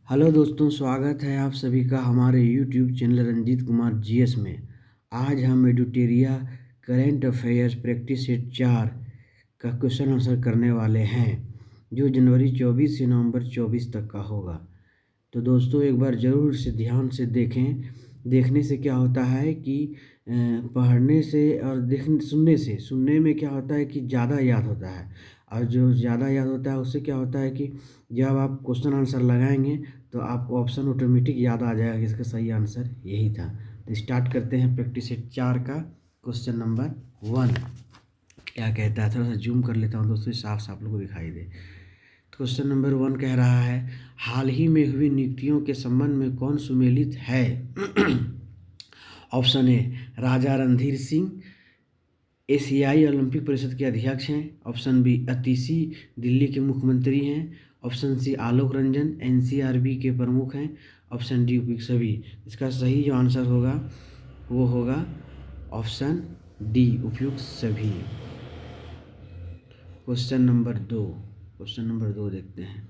Hello दोस्तों, स्वागत है आप सभी का हमारे YouTube channel Ranjit Kumar GS में। आज हम एडुटेरिया करेंट अफेयर्स प्रैक्टिस सेट 4 का क्वेश्चन आंसर करने वाले हैं, जो जनवरी 24 से नवंबर 24 तक का होगा। तो दोस्तों, एक बार ज़रूर से ध्यान से देखें। देखने से क्या होता है कि पढ़ने से और सुनने में क्या होता है कि ज़्यादा याद होता है। और जो ज़्यादा याद होता है उससे क्या होता है कि जब आप क्वेश्चन आंसर लगाएंगे तो आपको ऑप्शन ऑटोमेटिक याद आ जाएगा कि इसका सही आंसर यही था। तो स्टार्ट करते हैं प्रैक्टिस सेट 4 का क्वेश्चन नंबर 1। क्या कहता है, थोड़ा सा जूम कर लेता हूँ दोस्तों, साफ साफ लोगों को दिखाई दे। क्वेश्चन नंबर 1 कह रहा है, हाल ही में हुई नियुक्तियों के संबंध में कौन सुमेलित है? ऑप्शन ए राजा रणधीर सिंह, एशियाई ओलंपिक परिषद के अध्यक्ष हैं। ऑप्शन बी अतीशी, दिल्ली के मुख्यमंत्री हैं। Option C Alok Ranjan, NCRB के प्रमुख हैं। ऑप्शन डी उपयुक्त सभी। इसका सही जो आंसर होगा वो होगा ऑप्शन डी उपयुक्त सभी। क्वेश्चन नंबर दो देखते हैं।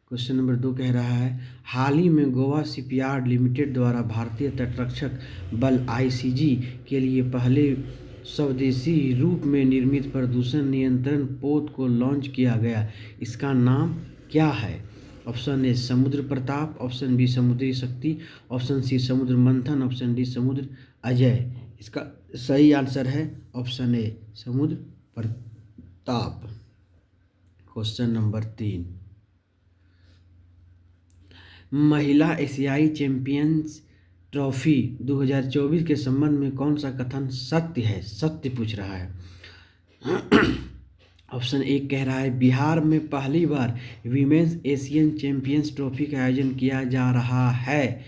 क्वेश्चन नंबर 2 कह रहा है, हाल ही में गोवा शिपयार्ड लिमिटेड द्वारा भारतीय तटरक्षक बल आईसीजी के लिए पहले स्वदेशी रूप में निर्मित प्रदूषण नियंत्रण पोत को लॉन्च किया गया। इसका नाम क्या है? ऑप्शन ए समुद्र प्रताप, ऑप्शन बी समुद्री शक्ति, ऑप्शन सी समुद्र मंथन, ऑप्शन डी समुद्र अजय। इसका सही आंसर है ऑप्शन ए समुद्र प्रताप। क्वेश्चन नंबर 3, महिला एशियाई चैंपियंस ट्रॉफी 2024 के संबंध में कौन सा कथन सत्य है? सत्य पूछ रहा है। ऑप्शन ए कह रहा है, बिहार में पहली बार वीमेंस एशियन चैंपियंस ट्रॉफी का आयोजन किया जा रहा है।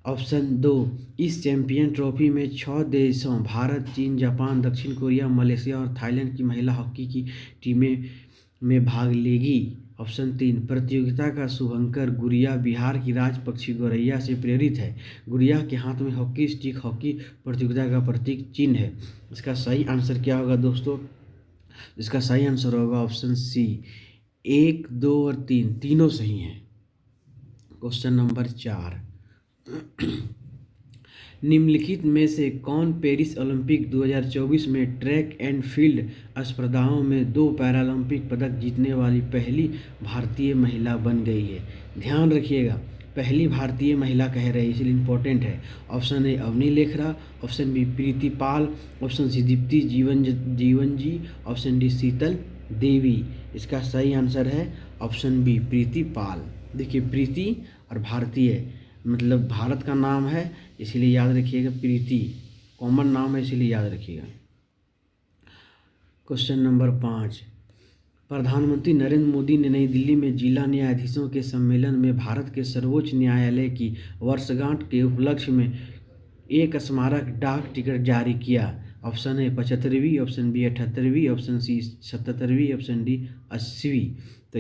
ऑप्शन 2, इस चैंपियन ट्रॉफी में 6 देशों भारत, चीन, जापान, दक्षिण कोरिया, मलेशिया और थाईलैंड की महिला हॉकी की टीमें में भाग लेगी। ऑप्शन 3, प्रतियोगिता का शुभंकर गुड़िया बिहार की राज पक्षी गौरैया से प्रेरित है। गुड़िया के हाथ में हॉकी स्टिक हॉकी प्रतियोगिता का प्रतीक चिन्ह है। इसका सही आंसर क्या होगा दोस्तों? इसका सही आंसर होगा ऑप्शन सी, 1, 2 और 3 तीनों सही हैं। क्वेश्चन नंबर 4, निम्नलिखित में से कौन पेरिस ओलंपिक 2024 में ट्रैक एंड फील्ड स्पर्धाओं में 2 पैरालंपिक पदक जीतने वाली पहली भारतीय महिला बन गई है? ध्यान रखिएगा, पहली भारतीय महिला कह रहे हैं, इसलिए इम्पोर्टेंट है। Option A Avani Lekhara, option B Preethi Pal, option C Deepthi Jeevanji, option D शीतल देवी। इसका सही आंसर है ऑप्शन बी प्रीति पाल। देखिए, प्रीति और भारतीय मतलब भारत का नाम है, इसीलिए याद रखिएगा। प्रीति कॉमन नाम है, इसीलिए याद रखिएगा। क्वेश्चन नंबर 5, प्रधानमंत्री नरेंद्र मोदी ने नई दिल्ली में जिला न्यायाधीशों के सम्मेलन में भारत के सर्वोच्च न्यायालय की वर्षगांठ के उपलक्ष्य में एक स्मारक डाक टिकट जारी किया। ऑप्शन ए 75वीं, ऑप्शन बी 78वीं, ऑप्शन सी 77वीं, ऑप्शन डी 80वीं। तो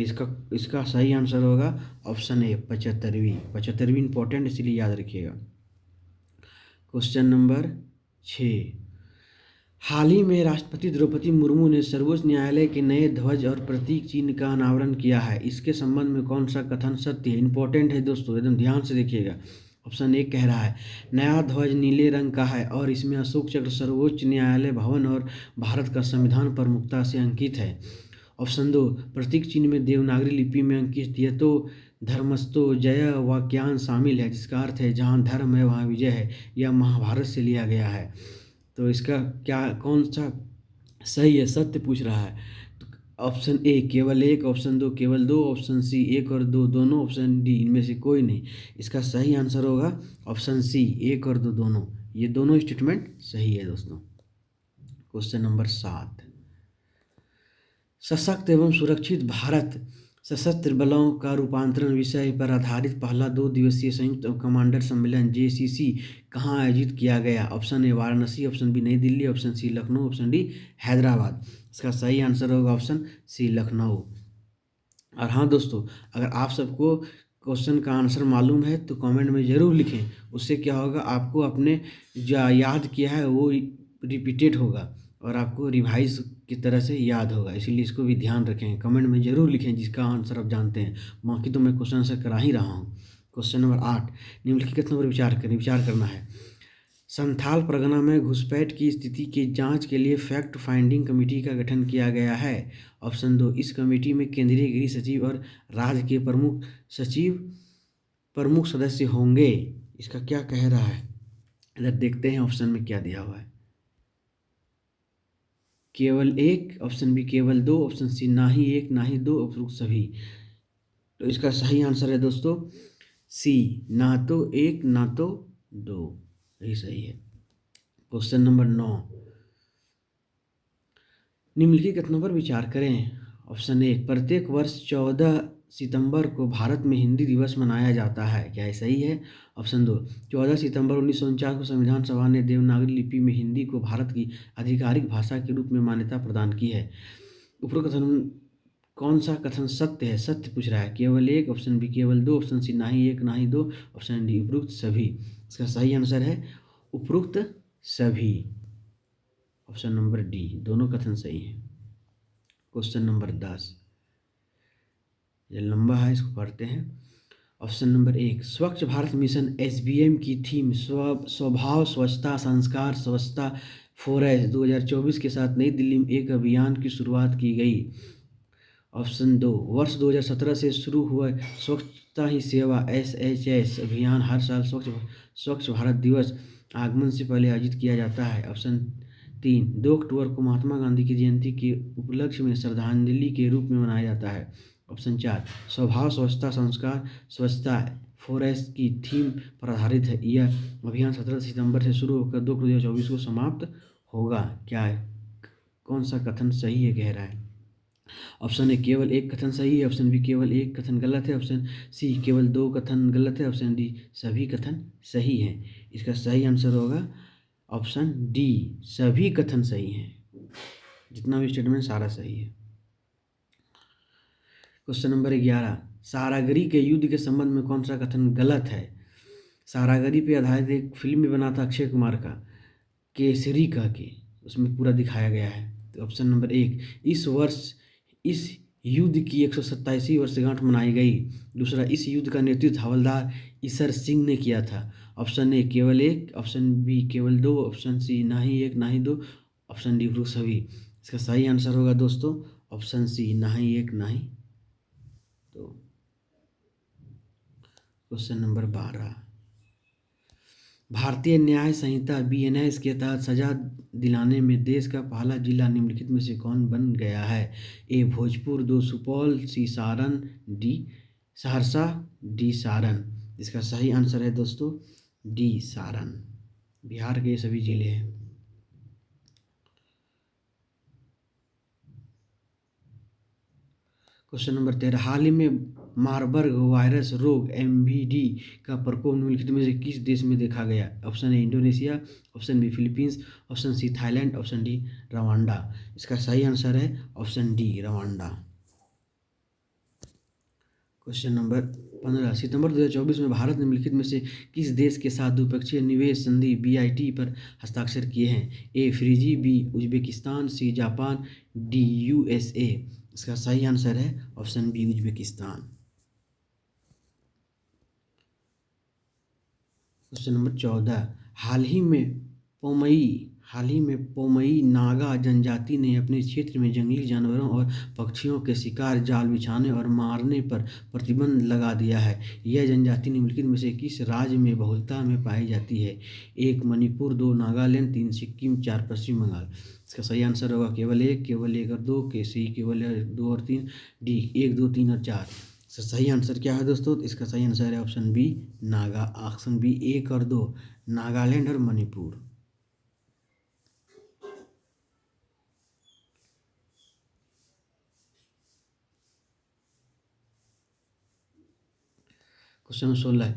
इसका सही आंसर होगा ऑप्शन ए 75वीं। 75वीं इंपॉर्टेंट, इसीलिए याद रखिएगा। क्वेश्चन नंबर 6, हाल ही में राष्ट्रपति द्रौपदी मुर्मू ने सर्वोच्च न्यायालय के नए ध्वज और प्रतीक चिन्ह का अनावरण किया है। इसके संबंध में कौन सा कथन सत्य है? इंपॉर्टेंट है दोस्तों, एकदम ध्यान से देखिएगा। ऑप्शन ए कह रहा है, नया ध्वज नीले रंग का है और इसमें अशोक चक्र, सर्वोच्च न्यायालय भवन और भारत का संविधान प्रमुखता से अंकित है। ऑप्शन 2, प्रतीक चिन्ह में देवनागरी लिपि में अंकित यतो धर्मस्तो जय वाक्यांश शामिल है, जिसका अर्थ है जहाँ धर्म है वहाँ विजय है। यह महाभारत से लिया गया है। तो इसका क्या कौन सा सही है? सत्य पूछ रहा है। तो ऑप्शन ए केवल 1, ऑप्शन 2 केवल 2, ऑप्शन सी 1 और 2 दोनों, ऑप्शन डी इनमें से कोई नहीं। इसका सही आंसर होगा ऑप्शन सी 1 और 2 दोनों। ये दोनों स्टेटमेंट सही है दोस्तों। क्वेश्चन नंबर 7, सशक्त एवं सुरक्षित भारत सशस्त्र बलों का रूपांतरण विषय पर आधारित पहला 2 दिवसीय संयुक्त कमांडर सम्मेलन जेसीसी कहाँ आयोजित किया गया? Option A Varanasi, option B Nai Delhi, option C Lucknow, option D Hyderabad. इसका सही आंसर होगा ऑप्शन सी लखनऊ। और हाँ दोस्तों, अगर आप सबको क्वेश्चन का आंसर मालूम है तो कमेंट में ज़रूर लिखें। उससे क्या होगा, आपको अपने जो याद किया है वो रिपीटेड होगा और आपको रिवाइज की तरह से याद होगा। इसीलिए इसको भी ध्यान रखें, कमेंट में ज़रूर लिखें जिसका आंसर आप जानते हैं। बाकी तो मैं क्वेश्चन आंसर करा ही रहा हूँ। क्वेश्चन नंबर 8, निम्नलिखित कथनों पर विचार करना है। संथाल परगना में घुसपैठ की स्थिति की जांच के लिए फैक्ट फाइंडिंग कमेटी का गठन किया गया है। ऑप्शन 2, इस कमेटी में केंद्रीय गृह सचिव और राज्य के प्रमुख सचिव प्रमुख सदस्य होंगे। इसका क्या कह रहा है, इधर देखते हैं ऑप्शन में क्या दिया हुआ है। केवल एक, ऑप्शन बी केवल दो, ऑप्शन सी ना ही एक ना ही दो, उपरोक्त सभी। तो इसका सही आंसर है दोस्तों सी, ना तो एक ना तो दो, यही सही है। क्वेश्चन नंबर 9, निम्नलिखित कथनों पर विचार करें। ऑप्शन ए, प्रत्येक वर्ष 14 सितंबर को भारत में हिंदी दिवस मनाया जाता है, क्या ये सही है? ऑप्शन 2, 14 सितंबर 1949 को संविधान सभा ने देवनागरी लिपि में हिंदी को भारत की आधिकारिक भाषा के रूप में मान्यता प्रदान की है। उपरोक्त कथन कौन सा कथन सत्य है? सत्य पूछ रहा है। केवल एक, ऑप्शन बी केवल दो, ऑप्शन सी ना ही एक ना ही दो, ऑप्शन डी उपरोक्त सभी। इसका सही आंसर है उपरोक्त सभी, ऑप्शन नंबर डी, दोनों कथन सही हैं। क्वेश्चन नंबर 10, ये लंबा है, इसको पढ़ते हैं। ऑप्शन नंबर 1, स्वच्छ भारत मिशन SBM की थीम स्वभाव स्वच्छता संस्कार स्वच्छता फॉरेस्ट 2024 के साथ नई दिल्ली में एक अभियान की शुरुआत की गई। ऑप्शन 2, वर्ष 2017 से शुरू हुआ स्वच्छता ही सेवा SHS अभियान हर साल स्वच्छ भारत दिवस आगमन से पहले आयोजित किया जाता है। ऑप्शन 3, 2 अक्टूबर को महात्मा गांधी की जयंती के उपलक्ष्य में श्रद्धांजलि के रूप में मनाया जाता है। ऑप्शन 4, स्वभाव स्वच्छता संस्कार स्वच्छता फॉरेस्ट की थीम पर आधारित है। यह अभियान 17 सितंबर से शुरू होकर 2 अक्टूबर 2024 को समाप्त होगा। क्या है, कौन सा कथन सही है, कह रहा है? ऑप्शन ए, केवल एक कथन सही है, ऑप्शन बी केवल एक कथन गलत है, ऑप्शन सी केवल दो कथन गलत है, ऑप्शन डी सभी कथन सही हैं। इसका सही आंसर होगा ऑप्शन डी, सभी कथन सही हैं, जितना भी स्टेटमेंट सारा सही है। क्वेश्चन नंबर 11, सारागरी के युद्ध के संबंध में कौन सा कथन गलत है? सारागरी पे आधारित एक फिल्म भी बना था अक्षय कुमार का, केसरी कह के, उसमें पूरा दिखाया गया है। तो ऑप्शन नंबर 1, इस वर्ष इस युद्ध की 127वीं वर्षगांठ मनाई गई। दूसरा, इस युद्ध का नेतृत्व हवलदार ईसर सिंह ने किया था। ऑप्शन ए केवल एक, ऑप्शन बी केवल दो, ऑप्शन सी ना ही एक ना ही दो, ऑप्शन डी उपरोक्त सभी। इसका सही आंसर होगा दोस्तों ऑप्शन सी, ना ही एक ना ही दो। क्वेश्चन नंबर 12, भारतीय न्याय संहिता BNS के तहत सजा दिलाने में देश का पहला जिला निम्नलिखित में से कौन बन गया है? ए भोजपुर, 2 सुपौल, सी सारण, डी सहरसा, डी सारण। इसका सही आंसर है दोस्तों डी सारण, बिहार के ये सभी जिले हैं। क्वेश्चन नंबर 13, हाल ही में मारबर्ग वायरस रोग MVD का प्रकोप निम्नलिखित में से किस देश में देखा गया? Option A Indonesia, option B Philippines, option C Thailand, option D Rwanda. इसका सही आंसर है option D Rwanda. Question number 15, सितंबर 2024 में भारत ने निम्नलिखित में से किस देश के साथ द्विपक्षीय निवेश संधि BIT पर हस्ताक्षर किए हैं? A Fiji, B Uzbekistan, C Japan, D USA। इसका सही आंसर है option B Uzbekistan. Question number 14, हाल ही में पोमई नागा जनजाति ने अपने क्षेत्र में जंगली जानवरों और पक्षियों के शिकार जाल बिछाने और मारने पर प्रतिबंध लगा दिया है। यह जनजाति निम्नलिखित में से किस राज्य में बहुलता में पाई जाती है? 1 मणिपुर, 2 नागालैंड, 3 सिक्किम, 4 पश्चिम बंगाल। इसका सही आंसर होगा केवल एक और दो, के सी केवल 2 और 3, डी 1 2 3 और 4। इसका सही आंसर क्या है दोस्तों? इसका सही आंसर है ऑप्शन बी ऑप्शन बी 1 और 2, नागालैंड और Manipur. Question 16,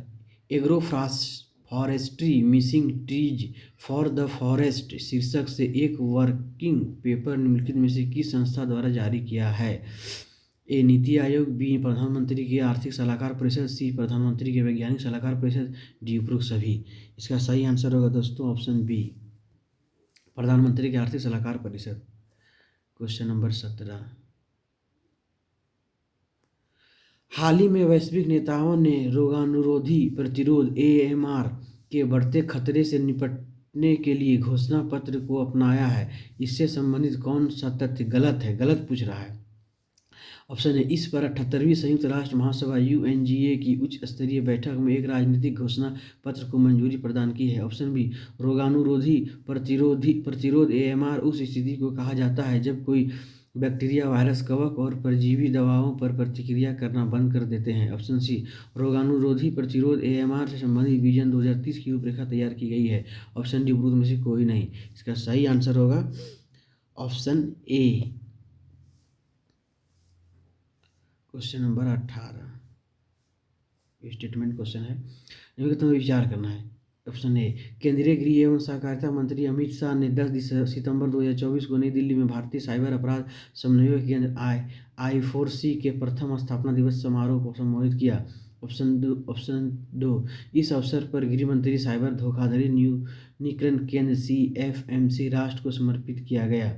agro forestry missing trees for the forest शीर्षक से एक वर्किंग पेपर निम्नलिखित में से किस संस्था द्वारा जारी किया है? ए नीति आयोग, बी प्रधानमंत्री की आर्थिक सलाहकार परिषद, सी प्रधानमंत्री के वैज्ञानिक सलाहकार परिषद, डी उपरोक्त सभी। इसका सही आंसर होगा दोस्तों ऑप्शन बी, प्रधानमंत्री की आर्थिक सलाहकार परिषद। क्वेश्चन नंबर 17, हाल ही में वैश्विक नेताओं ने रोगाणुरोधी प्रतिरोध AMR के बढ़ते खतरे से निपटने के लिए घोषणा पत्र को अपनाया है। इससे संबंधित कौन सा तथ्य गलत है? गलत पूछ रहा है। ऑप्शन है, इस पर 78वीं संयुक्त राष्ट्र महासभा UNGA की उच्च स्तरीय बैठक में एक राजनीतिक घोषणा पत्र को मंजूरी प्रदान की है। ऑप्शन बी, रोगाणुरोधी प्रतिरोध AMR उस स्थिति को कहा जाता है जब कोई बैक्टीरिया, वायरस, कवक और परजीवी दवाओं पर प्रतिक्रिया करना बंद कर देते हैं। ऑप्शन सी, रोगाणुरोधी प्रतिरोध AMR से संबंधित विजन 2030 की रूपरेखा तैयार की गई है। ऑप्शन डी, उपरोक्त में से कोई नहीं। इसका सही आंसर होगा option A, question number 18 statement question है, इनमें तुम्हें विचार करना है। ऑप्शन ए, केंद्रीय गृह एवं सहकारिता मंत्री अमित शाह ने 10 सितंबर 2024 को नई दिल्ली में भारतीय साइबर अपराध समन्वय केंद्र I4C के प्रथम स्थापना दिवस समारोह को संबोधित किया। ऑप्शन दो, इस अवसर पर गृह मंत्री साइबर धोखाधड़ी न्यूनीकरण केंद्र CFMC राष्ट्र को समर्पित किया गया।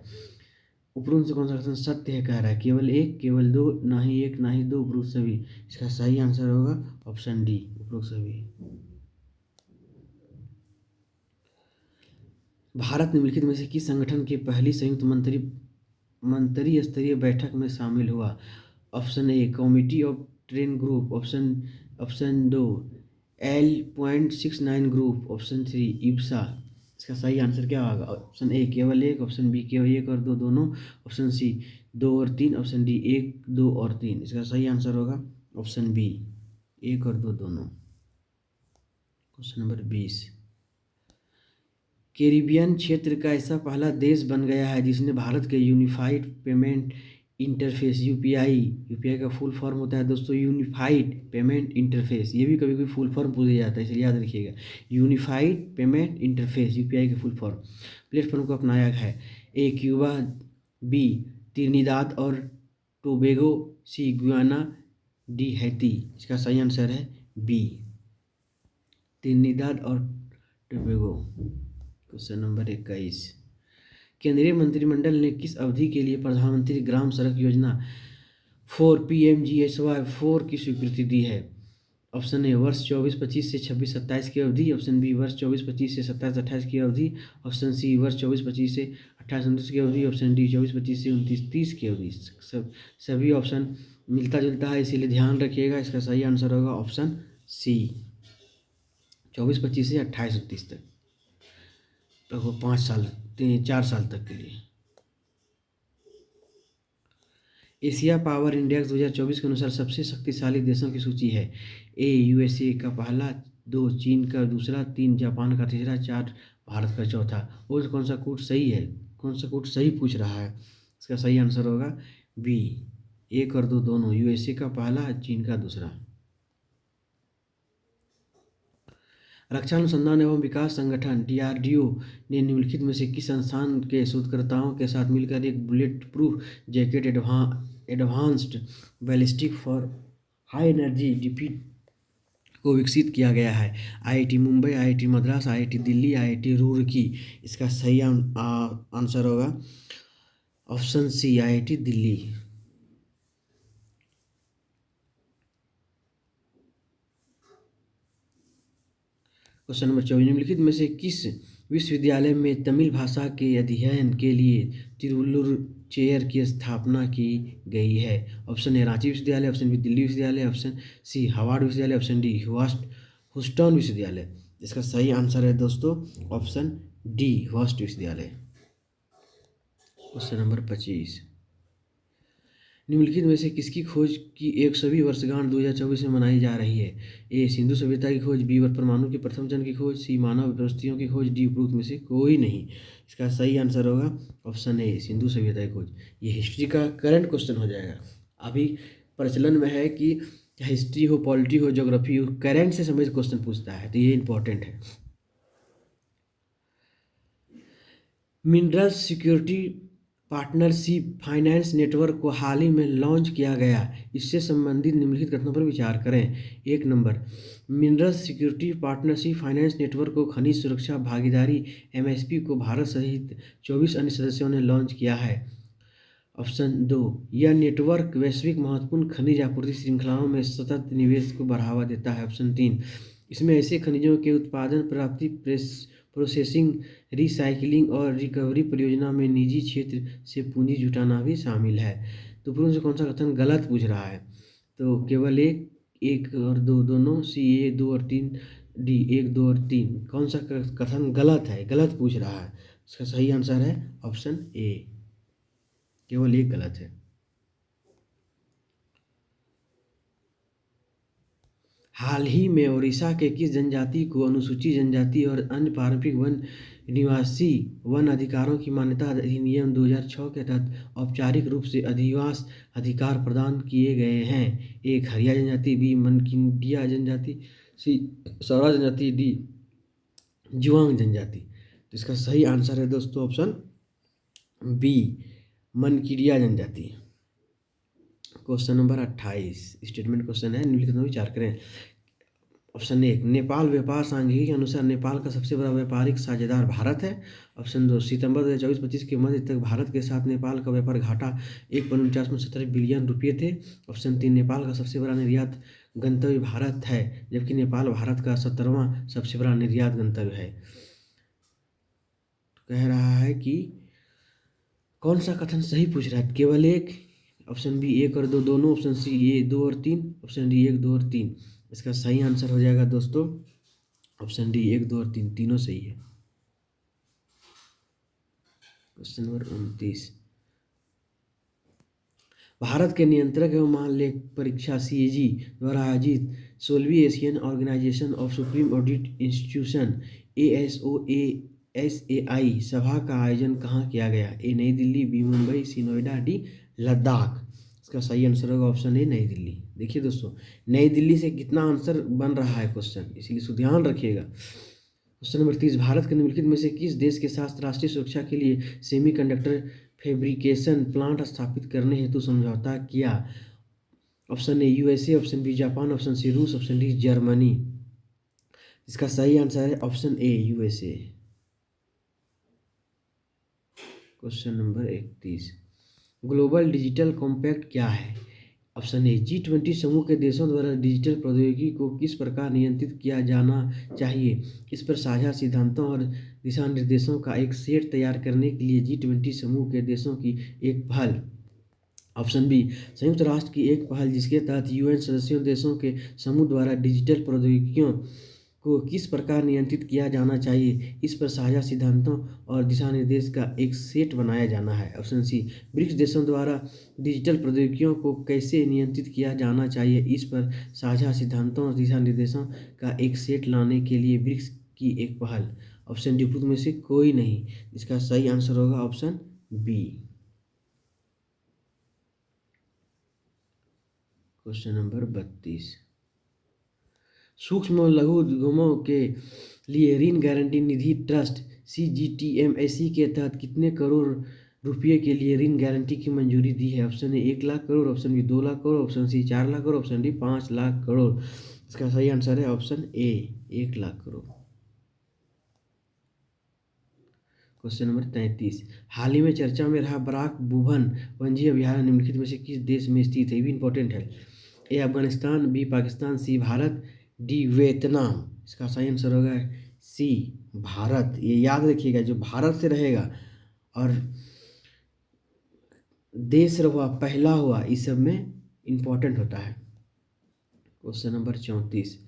उपरोक्त से कौन सा कथन सत्य है? कह रहा है केवल एक, केवल दो, ना ही एक, ना ही दो, उपरोक्त सभी। इसका सही आंसर होगा ऑप्शन डी, उपरोक्त सभी। भारत निम्नलिखित में से किस संगठन की पहली संयुक्त मंत्री स्तरीय बैठक में शामिल हुआ? Option A, committee of train group. Option दो, L.69 group. Option three, IBSA। इसका सही आंसर क्या होगा? ऑप्शन ए, केवल एक। ऑप्शन बी, केवल एक और दो, दोनों। ऑप्शन सी, 2 और 3। ऑप्शन डी, 1, 2 और 3। इसका सही आंसर होगा ऑप्शन बी, 1 और 2, दोनों। क्वेश्चन नंबर 20, कैरिबियन क्षेत्र का ऐसा पहला देश बन गया है जिसने भारत के यूनिफाइड पेमेंट इंटरफेस यूपीआई का फुल फॉर्म होता है दोस्तों यूनिफाइड पेमेंट इंटरफेस। ये भी कभी कभी फुल फॉर्म पूछा जाता है, इसलिए याद रखिएगा। यूनिफाइड पेमेंट इंटरफेस यूपीआई का फुल फॉर्म प्लेटफॉर्म को अपनाया है। ए, क्यूबा। बी, त्रिनिदाद और टोबैगो। सी, गुयाना। D, Haiti. इसका सही आंसर है बी, त्रिनिदाद और टोबैगो। क्वेश्चन नंबर 21, केंद्रीय मंत्रिमंडल ने किस अवधि के लिए प्रधानमंत्री ग्राम सड़क योजना 4 PMGSY 4 की स्वीकृति दी है? ऑप्शन ए, वर्ष 24-25 से 26-27 की अवधि। ऑप्शन बी, वर्ष 24-25 से 27-28 की अवधि। ऑप्शन सी, वर्ष 24-25 से 28-29 की अवधि। ऑप्शन डी, 24-25 से 29-30 की अवधि। सभी ऑप्शन मिलता जुलता है, इसीलिए ध्यान रखिएगा। इसका सही आंसर होगा ऑप्शन सी, 24-25 से 28-29 तक, लगभग 5 साल 4 साल तक के लिए। एशिया पावर इंडेक्स 2024 के अनुसार सबसे शक्तिशाली देशों की सूची है। ए, USA का पहला, 2 चीन का दूसरा, 3 जापान का तीसरा, 4 भारत का चौथा। और कौन सा कोड सही है? कौन सा कोड सही पूछ रहा है? इसका सही आंसर होगा बी, 1 और 2, दोनों। USA का पहला, चीन का दूसरा। रक्षा अनुसंधान एवं विकास संगठन DRDO ने निम्नलिखित में से किस संस्थान के शोधकर्ताओं के साथ मिलकर एक bullet proof jacket advanced ballistic for high energy defeat को विकसित किया गया है? IIT Mumbai, IIT Madras, IIT Delhi, IIT Roorkee. इसका सही आंसर होगा option C, IIT Delhi. Question number 24, निम्नलिखित में से किस विश्वविद्यालय में तमिल भाषा के अध्ययन के लिए तिरुवल्लुर चेयर की स्थापना की गई है? ऑप्शन ए, रांची विश्वविद्यालय। ऑप्शन बी, दिल्ली विश्वविद्यालय। ऑप्शन सी, हार्वर्ड विश्वविद्यालय। ऑप्शन डी, ह्यूस्टन विश्वविद्यालय। इसका सही आंसर है दोस्तों ऑप्शन डी, ह्यूस्टन विश्वविद्यालय। क्वेश्चन नंबर 25, निम्नलिखित में से किसकी खोज की 100वीं वर्षगांठ 2024 में मनाई जा रही है? ए, सिंधु सभ्यता की खोज। बी, परमाणु के प्रथम चरण की खोज। सी, मानव बस्तियों की खोज। डी, उपरोक्त में से कोई नहीं। इसका सही आंसर होगा ऑप्शन ए, सिंधु सभ्यता की खोज। ये हिस्ट्री का करंट क्वेश्चन हो जाएगा। अभी प्रचलन में है कि हिस्ट्री हो, पॉलिटी हो, ज्योग्राफी हो, करंट से संबंधित क्वेश्चन पूछता है, तो ये इंपॉर्टेंट है। Mineral security partnership finance network को हाल ही में लॉन्च किया गया। इससे संबंधित निम्नलिखित कथनों पर विचार करें। 1 number, mineral security partnership finance network को खनिज सुरक्षा भागीदारी MSP को भारत सहित 24 अन्य सदस्यों ने लॉन्च किया है। ऑप्शन 2, यह नेटवर्क वैश्विक महत्वपूर्ण खनिज आपूर्ति श्रृंखलाओं में सतत निवेश को बढ़ावा देता है। ऑप्शन 3, इसमें ऐसे खनिजों के उत्पादन, प्राप्ति, प्रोसेसिंग, रिसाइकलिंग और रिकवरी परियोजना में निजी क्षेत्र से पूंजी जुटाना भी शामिल है। तो पूर्ण से कौन सा कथन गलत पूछ रहा है? तो केवल एक, एक और दो दोनों, सी ए 2 और 3, डी 1, 2 और 3। कौन सा कथन गलत है, गलत पूछ रहा है? इसका सही आंसर है ऑप्शन ए, केवल एक गलत है। हाल ही में ओडिशा के किस जनजाति को अनुसूचित जनजाति और अन्य पारंपरिक वन निवासी वन अधिकारों की मान्यता अधिनियम 2006 के तहत औपचारिक रूप से अधिवास अधिकार प्रदान किए गए हैं? एक, हरिया जनजाति, बी, मनकिंडिया जनजाति, सी, सौरा जनजाति, डी, जुआंग जनजाति। तो इसका सही आंसर है दोस्तों ऑप्शन बी, मनकिडिया जनजाति। क्वेश्चन नंबर 28 स्टेटमेंट क्वेश्चन है, निम्नलिखित में विचार करें। ऑप्शन 1, नेपाल व्यापार सांख्यिकी के अनुसार नेपाल का सबसे बड़ा व्यापारिक साझेदार भारत है। ऑप्शन 2, सितंबर 2024-25 के मध्य तक भारत के साथ नेपाल का व्यापार घाटा 1.49 बिलियन रुपये थे। ऑप्शन 3, नेपाल का सबसे बड़ा निर्यात गंतव्य भारत है, जबकि नेपाल भारत का 17वां सबसे बड़ा निर्यात गंतव्य है। तो कह रहा है कि कौन सा कथन सही पूछ रहा है? केवल एक, ऑप्शन बी 1 और 2 दोनों, ऑप्शन सी ए 2 और 3, ऑप्शन डी 1, 2 और 3। इसका सही आंसर हो जाएगा दोस्तों ऑप्शन डी 1, 2 और 3, तीनों सही है। क्वेश्चन नंबर 29, भारत के नियंत्रक एवं महालेख परीक्षा सीएजी द्वारा आयोजित 16वीं Asian organisation of supreme audit institution ASOASAI सभा का आयोजन कहाँ किया गया? A, Nai Delhi, B, Mumbai, C, Noida, D, Ladakh. इसका सही आंसर होगा ऑप्शन ए, नई दिल्ली। देखिए दोस्तों, नई दिल्ली से कितना आंसर बन रहा है क्वेश्चन, इसीलिए ध्यान रखिएगा। क्वेश्चन नंबर 30, भारत के निम्नलिखित में से किस देश के साथ राष्ट्रीय सुरक्षा के लिए सेमीकंडक्टर फैब्रिकेशन प्लांट स्थापित करने हेतु समझौता किया? Option A USA, option B Japan, option C रूस, ऑप्शन डी जर्मनी। इसका सही आंसर है option A USA। Question number 31, global digital compact क्या है? ऑप्शन ए G20 समूह के देशों द्वारा डिजिटल प्रौद्योगिकी को किस प्रकार नियंत्रित किया जाना चाहिए, इस पर साझा सिद्धांतों और दिशा निर्देशों का एक सेट तैयार करने के लिए G20 समूह के देशों की एक पहल। ऑप्शन बी, संयुक्त राष्ट्र की एक पहल जिसके तहत UN सदस्यों देशों के समूह द्वारा डिजिटल प्रौद्योगिकियों को किस प्रकार नियंत्रित किया जाना चाहिए, इस पर साझा सिद्धांतों और दिशा निर्देश का एक सेट बनाया जाना है। ऑप्शन सी, ब्रिक्स देशों द्वारा डिजिटल प्रौद्योगिकियों को कैसे नियंत्रित किया जाना चाहिए, इस पर साझा सिद्धांतों और दिशा निर्देशों का एक सेट लाने के लिए ब्रिक्स की एक पहल। ऑप्शन डी में से कोई नहीं। इसका सही आंसर होगा ऑप्शन बी। क्वेश्चन नंबर 32, सूक्ष्म और लघु उद्यमों के लिए ऋण गारंटी निधि ट्रस्ट CGTMSE के तहत कितने करोड़ रुपए के लिए ऋण गारंटी की मंजूरी दी है? Option A 1 lakh crore, option B 2 lakh crore, option C 4 lakh crore, option D 5 lakh crore. इसका सही आंसर है option A 1 lakh crore. Question number 33, हाल ही में चर्चा में रहा बराक बुभन वन्यजीव अभयारण्य निम्नलिखित में से किस देश में स्थित है? ये भी इंपॉर्टेंट है। ए अफगानिस्तान, बी पाकिस्तान, सी भारत, डी वियतनाम। इसका सही आंसर होगा सी भारत। ये याद रखिएगा, जो भारत से रहेगा और देश हुआ, पहला हुआ, इस सब में इम्पोर्टेंट होता है। क्वेश्चन नंबर 34,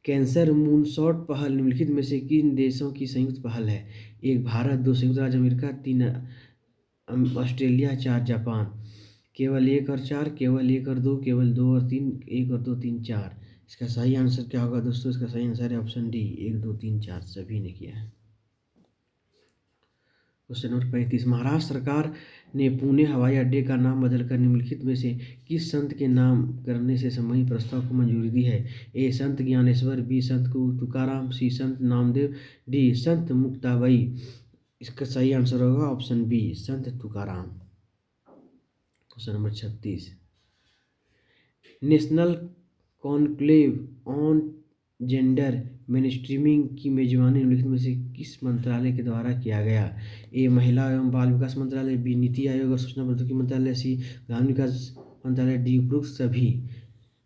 कैंसर मूनशॉट पहल निम्नलिखित में से किन देशों की संयुक्त पहल है? 1 भारत, 2 संयुक्त राज्य अमेरिका, 3 ऑस्ट्रेलिया, 4 जापान। केवल 1 और 4, केवल 1 और 2, केवल 2 और 3, 1 और 2, 3, 4। इसका सही आंसर क्या होगा दोस्तों? इसका सही आंसर है ऑप्शन डी 1, 2, 3, 4 सभी ने किया है। क्वेश्चन नंबर 35, महाराष्ट्र सरकार ने पुणे हवाई अड्डे का नाम बदलकर निम्नलिखित में से किस संत के नाम करने से संबंधित प्रस्ताव को मंजूरी दी है? ए संत ज्ञानेश्वर, बी संत तुकाराम, सी संत नामदेव, डी संत मुक्ताबाई। इसका सही आंसर होगा option B Sant Tukaram. Question number 36, national conclave on gender mainstreaming की मेजबानी निम्नलिखित में से किस मंत्रालय के द्वारा किया गया? ए महिला एवं बाल विकास मंत्रालय, बी नीति आयोग और सूचना प्रौद्योगिकी मंत्रालय, सी ग्रामीण विकास मंत्रालय, डी उपरोक्त सभी।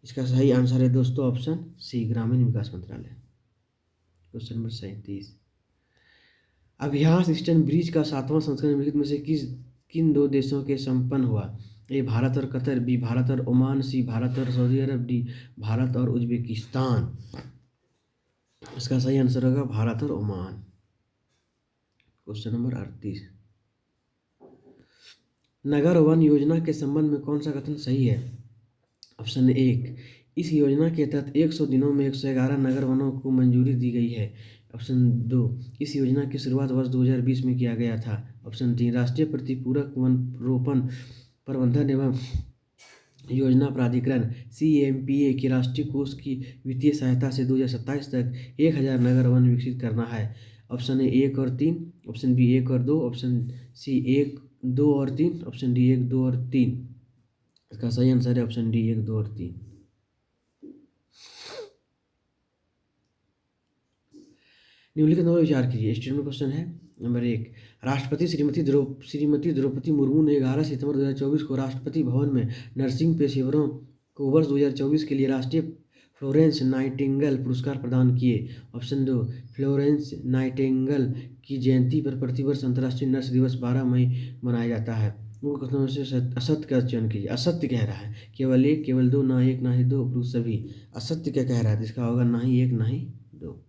इसका सही आंसर है दोस्तों ऑप्शन सी ग्रामीण विकास मंत्रालय। क्वेश्चन नंबर 37, अभ्यास ईस्टर्न ब्रिज का 7वां संस्करण निम्नलिखित में से किन दो देशों के संपन्न हुआ? ए भारत और कतर, बी भारत और ओमान, सी भारत और सऊदी अरब, डी भारत और उज्बेकिस्तान। इसका सही आंसर होगा भारत और ओमान। क्वेश्चन नंबर 38, नगर वन योजना के संबंध में कौन सा कथन सही है? ऑप्शन 1, इस योजना के तहत 100 दिनों में 111 नगर वनों को मंजूरी दी गई है। ऑप्शन 2, इस योजना की शुरुआत वर्ष 2020 में किया गया था। ऑप्शन 3, राष्ट्रीय प्रतिपूरक वन रोपण प्रबंधन एवं योजना प्राधिकरण CMPA के राष्ट्रीय कोष की वित्तीय सहायता से 2027 तक 1000 नगर वन विकसित करना है। ऑप्शन ए 1 और 3, ऑप्शन बी 1 और 2, ऑप्शन सी 1, 2 और 3, ऑप्शन डी 1, 2 और 3। इसका सही आंसर है ऑप्शन डी 1, 2 और 3। निम्नलिखित पर विचार कीजिए। स्टेटमेंट क्वेश्चन है नंबर 1, राष्ट्रपति श्रीमती द्रौपदी मुर्मू ने 11 सितंबर 2024 को राष्ट्रपति भवन में नर्सिंग पेशेवरों को वर्ष 2024 के लिए राष्ट्रीय फ्लोरेंस नाइटिंगेल पुरस्कार प्रदान किए। ऑप्शन 2, फ्लोरेंस नाइटिंगेल की जयंती पर प्रतिवर्ष अंतर्राष्ट्रीय नर्स दिवस 12 मई मनाया जाता है। वो कथनों से असत्य का चयन कीजिए। असत्य कह रहा है केवल 1, केवल 2, ना 1 ना ही 2, उपरोक्त सभी। असत्य क्या कह रहा है? इसका होगा ना ही 1 ना ही 2।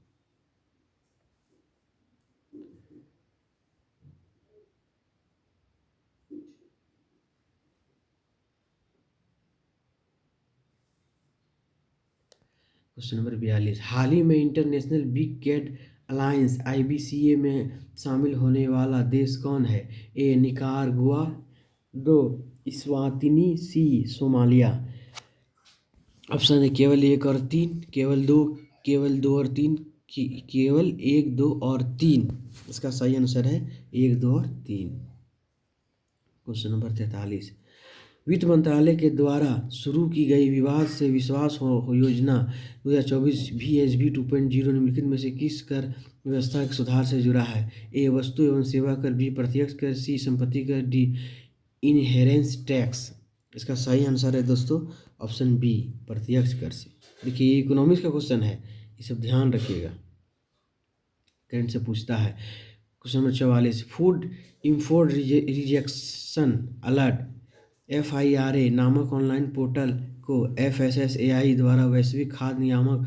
क्वेश्चन नंबर 42, हाल ही में international big cat alliance IBCA में शामिल होने वाला देश कौन है? A Nicaragua, 2 Eswatini, C Somalia. Option है केवल 1 और 3, केवल 2, केवल 2 और 3, केवल 1, 2 और 3। इसका सही आंसर है 1, 2 और 3। क्वेश्चन नंबर 43, वित्त मंत्रालय के द्वारा शुरू की गई विवाद से विश्वास हो योजना 2024 VSB 2.0 निम्नलिखित में से किस कर व्यवस्था के सुधार से जुड़ा है? ए वस्तु एवं सेवा कर, बी प्रत्यक्ष कर, सी संपत्ति कर, डी इनहेरेंस टैक्स। इसका सही आंसर है दोस्तों ऑप्शन बी प्रत्यक्ष कर से। देखिए ये इकोनॉमिक्स का क्वेश्चन है, ये सब ध्यान रखिएगा, करंट से पूछता है। Question number 44, food import rejection alert FIRA नामक ऑनलाइन पोर्टल को FSSAI द्वारा वैश्विक खाद्य नियामक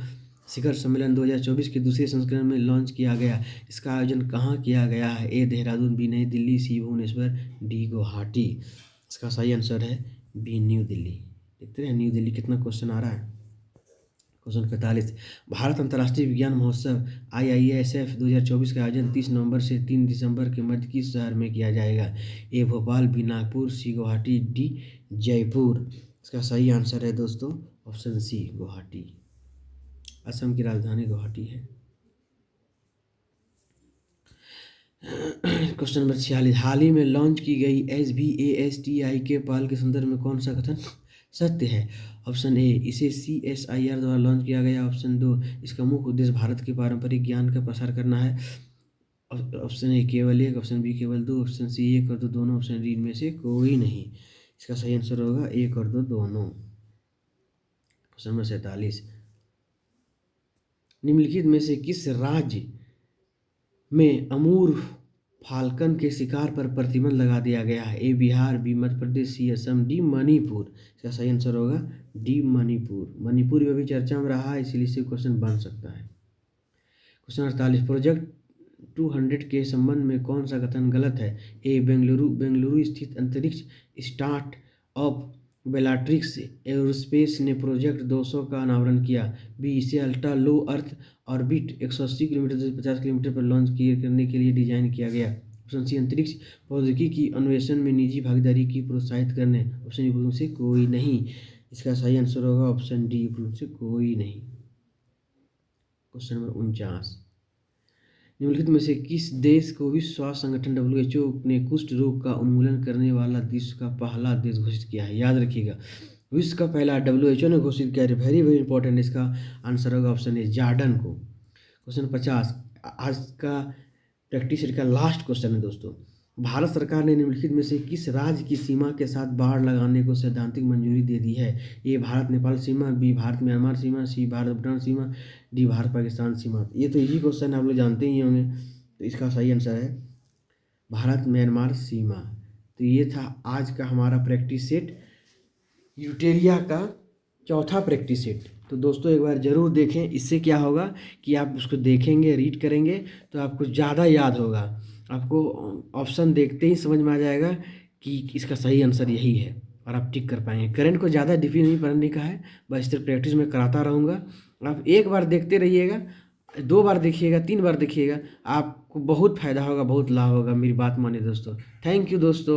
शिखर सम्मेलन 2024 के दूसरे संस्करण में लॉन्च किया गया। इसका आयोजन कहाँ किया गया है? ए देहरादून, बी नई दिल्ली, सी भुवनेश्वर, डी गुवाहाटी। इसका सही आंसर है बी न्यू दिल्ली। देखते हैं न्यू दिल्ली कितना क्वेश्चन आ रहा है। क्वेश्चन 45, भारत अंतर्राष्ट्रीय विज्ञान महोत्सव IISF 2024 का आयोजन 30 नवंबर से 3 दिसंबर के मध्य किस शहर में किया जाएगा? ए भोपाल, बी नागपुर, सी गुवाहाटी, डी जयपुर। इसका सही आंसर है दोस्तों ऑप्शन सी गुवाहाटी। असम की राजधानी गुवाहाटी है। क्वेश्चन नंबर 46, हाल ही में लॉन्च की गई SBASTI के पहल के संदर्भ में कौन सा कथन सत्य है? ऑप्शन ए, इसे CSIR द्वारा लॉन्च किया गया। ऑप्शन 2, इसका मुख्य उद्देश्य भारत के पारंपरिक ज्ञान का प्रसार करना है। ऑप्शन ए केवल 1, ऑप्शन बी केवल 2, ऑप्शन सी 1 और 2 दोनों, ऑप्शन डी इनमें से कोई नहीं। इसका सही आंसर होगा 1 और 2 दोनों। क्वेश्चन नंबर 47, निम्नलिखित में से किस राज्य में अमूर फाल्कन के शिकार पर प्रतिबंध लगा दिया गया है? ए बिहार, बी मध्य प्रदेश, सी असम, डी मणिपुर। इसका सही आंसर होगा डी मणिपुर। मणिपुर भी अभी चर्चा में रहा है, इसीलिए से क्वेश्चन बन सकता है। क्वेश्चन 48, प्रोजेक्ट 200 के संबंध में कौन सा कथन गलत है? ए बेंगलुरु स्थित अंतरिक्ष स्टार्टअप बेलाट्रिक्स एरोस्पेस ने प्रोजेक्ट 200 का अनावरण किया। बी, इसे ultra low earth orbit 180 kilometre से 50 किलोमीटर पर लॉन्च करने के लिए डिजाइन किया गया। ऑप्शन सी, अंतरिक्ष प्रौद्योगिकी की अन्वेषण में निजी भागीदारी की प्रोत्साहित करने। ऑप्शन से कोई नहीं। इसका सही आंसर होगा ऑप्शन डी से कोई नहीं। क्वेश्चन नंबर 49, निम्नलिखित में से किस देश को विश्व स्वास्थ्य संगठन WHO ने कुष्ठ रोग का उन्मूलन करने वाला विश्व का पहला देश घोषित किया है? याद रखिएगा विश्व का पहला WHO ने घोषित किया। वेरी वेरी इंपॉर्टेंट, इसका आंसर होगा ऑप्शन ए जॉर्डन को। क्वेश्चन 50 आज का प्रैक्टिस सेट का लास्ट क्वेश्चन है दोस्तों। भारत सरकार ने निम्नलिखित में से किस राज्य की सीमा के साथ बाड़ लगाने को सैद्धांतिक मंजूरी दे दी है? ए भारत नेपाल सीमा, बी भारत म्यांमार सीमा, सी भारत भूटान सीमा, डी भारत पाकिस्तान सीमा। ये तो इजी क्वेश्चन आप लोग जानते ही होंगे, तो इसका सही आंसर है भारत म्यांमार सीमा। तो ये था आज का हमारा प्रैक्टिस सेट, यूटेरिया का चौथा प्रैक्टिस सेट। तो दोस्तों एक बार ज़रूर देखें, इससे क्या होगा कि आप उसको देखेंगे, रीड करेंगे तो आपको ज़्यादा याद होगा। आपको ऑप्शन देखते ही समझ में आ जाएगा कि इसका सही आंसर यही है और आप टिक कर पाएंगे। करंट को ज़्यादा डिफी नहीं पढ़ने का है, बस इस तरह प्रैक्टिस में कराता रहूँगा। आप एक बार देखते रहिएगा, 2 बार देखिएगा, 3 बार देखिएगा, आपको बहुत फ़ायदा होगा, बहुत लाभ होगा। मेरी बात मानिए दोस्तों। थैंक यू दोस्तों।